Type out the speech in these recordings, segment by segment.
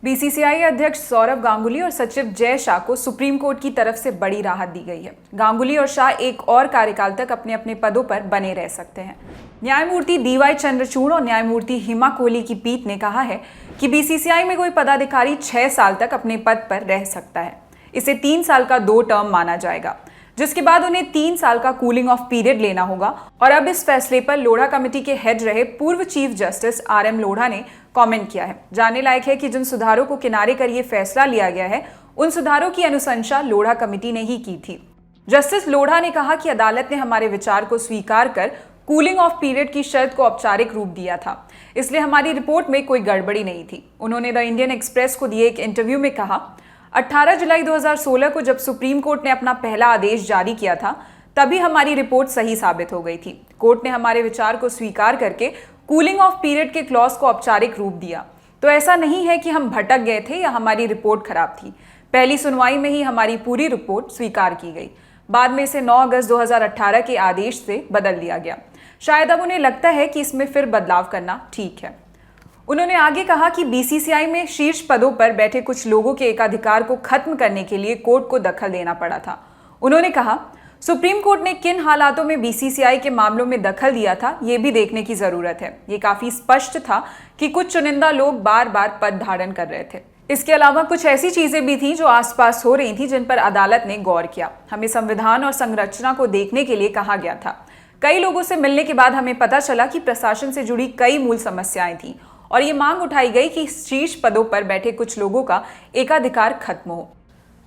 BCCI अध्यक्ष सौरव गांगुली और सचिव जय शाह को सुप्रीम कोर्ट की तरफ से बड़ी राहत दी गई है। गांगुली और शाह एक और कार्यकाल तक अपने अपने पदों पर बने रह सकते हैं। न्यायमूर्ति डीवाई चंद्रचूड़ और न्यायमूर्ति हिमा कोहली की पीठ ने कहा है कि बीसीसीआई में कोई पदाधिकारी 6 साल तक अपने पद पर रह सकता है। इसे 3 साल का 2 टर्म माना जाएगा, जिसके बाद उन्हें 3 साल का कूलिंग ऑफ पीरियड लेना होगा। और अब इस फैसले पर लोढ़ा कमेटी के हेड रहे पूर्व चीफ जस्टिस RM लोढ़ा ने कमेंट किया है। जानने लायक है कि जिन सुधारों को किनारे कर ये फैसला लिया गया है, उन सुधारों की अनुशंसा लोढ़ा कमेटी ने ही की थी। जस्टिस लोढ़ा ने कहा कि अदालत ने हमारे विचार को स्वीकार कर कूलिंग ऑफ पीरियड की शर्त को औपचारिक रूप दिया था, इसलिए हमारी रिपोर्ट में कोई गड़बड़ी नहीं थी। उन्होंने द इंडियन एक्सप्रेस को दिए एक इंटरव्यू में कहा, 18 जुलाई 2016 को जब सुप्रीम कोर्ट ने अपना पहला आदेश जारी किया था, तभी हमारी रिपोर्ट सही साबित हो गई थी। कोर्ट ने हमारे विचार को स्वीकार करके कूलिंग ऑफ पीरियड के क्लॉज को औपचारिक रूप दिया। तो ऐसा नहीं है कि हम भटक गए थे या हमारी रिपोर्ट खराब थी। पहली सुनवाई में ही हमारी पूरी रिपोर्ट स्वीकार की गई। बाद में इसे 9 अगस्त 2018 के आदेश से बदल दिया गया। शायद अब उन्हें लगता है कि इसमें फिर बदलाव करना ठीक है। उन्होंने आगे कहा कि बीसीसीआई में शीर्ष पदों पर बैठे कुछ लोगों के एकाधिकार को खत्म करने के लिए कोर्ट को दखल देना पड़ा था। उन्होंने कहा, सुप्रीम कोर्ट ने किन हालातों में बीसीसीआई के मामलों में दखल दिया था, ये भी देखने की जरूरत है। ये काफी स्पष्ट था कि कुछ चुनिंदा लोग बार बार पद धारण कर रहे थे। इसके अलावा कुछ ऐसी चीजें भी थीं जो आसपास हो रही थी, जिन पर अदालत ने गौर किया। हमें संविधान और संरचना को देखने के लिए कहा गया था। कई लोगों से मिलने के बाद हमें पता चला कि प्रशासन से जुड़ी कई मूल समस्याएं थीं और ये मांग उठाई गई कि शीर्ष पदों पर बैठे कुछ लोगों का एकाधिकार खत्म हो।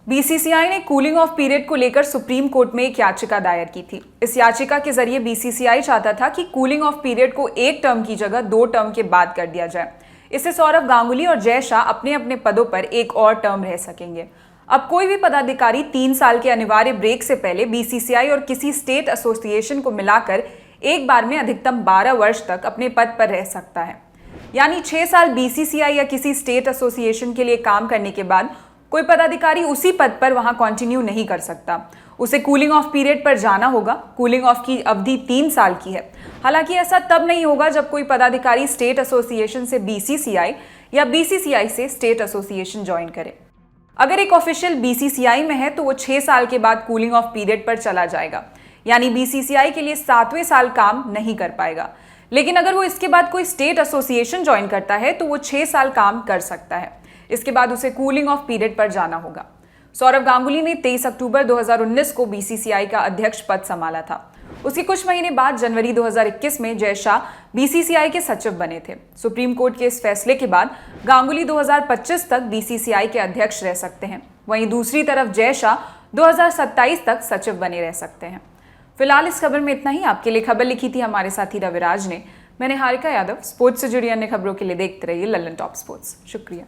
बीसीसीआई ने कूलिंग ऑफ पीरियड को लेकर सुप्रीम कोर्ट में एक याचिका दायर की थी। इस याचिका के जरिए बीसीसीआई चाहता था कि कूलिंग ऑफ पीरियड को 1 टर्म की जगह 2 टर्म के बाद कर दिया जाए। इससे सौरव गांगुली और जय शाह अपने अपने पदों पर एक और टर्म रह सकेंगे। अब कोई भी पदाधिकारी 3 साल के अनिवार्य ब्रेक से पहले बीसीसीआई और किसी स्टेट एसोसिएशन को मिलाकर एक बार में अधिकतम 12 वर्ष तक अपने पद पर रह सकता है। यानी 6 साल बीसीसीआई या किसी स्टेट एसोसिएशन के लिए काम करने के बाद कोई पदाधिकारी उसी पद पर वहां कंटिन्यू नहीं कर सकता। उसे कूलिंग ऑफ पीरियड पर जाना होगा। कूलिंग ऑफ की अवधि 3 साल की है। हालांकि ऐसा तब नहीं होगा जब कोई पदाधिकारी स्टेट एसोसिएशन से बीसीसीआई या बीसीसीआई से स्टेट एसोसिएशन ज्वाइन करे। अगर एक ऑफिशियल बीसीसीआई में है तो वो 6 साल के बाद कूलिंग ऑफ पीरियड पर चला जाएगा, यानी बीसीसीआई के लिए 7वें साल काम नहीं कर पाएगा। लेकिन अगर वो इसके बाद कोई स्टेट एसोसिएशन ज्वाइन करता है तो वो 6 साल काम कर सकता है। इसके बाद उसे कूलिंग ऑफ पीरियड पर जाना होगा। सौरव गांगुली ने 23 अक्टूबर 2019 को बीसीसीआई का अध्यक्ष पद संभाला था। उसके कुछ महीने बाद जनवरी 2021 में जय शाह बीसीसीआई के सचिव बने थे। सुप्रीम कोर्ट के इस फैसले के बाद गांगुली 2025 तक बीसीसीआई के अध्यक्ष रह सकते हैं। वहीं दूसरी तरफ जय शाह 2027 तक सचिव बने रह सकते हैं। फिलहाल इस खबर में इतना ही। आपके लिए खबर लिखी थी हमारे साथी रविराज ने। मैंने हारिका यादव। स्पोर्ट्स से जुड़ी अन्य खबरों के लिए देखते रहिए लल्लन टॉप स्पोर्ट्स। शुक्रिया।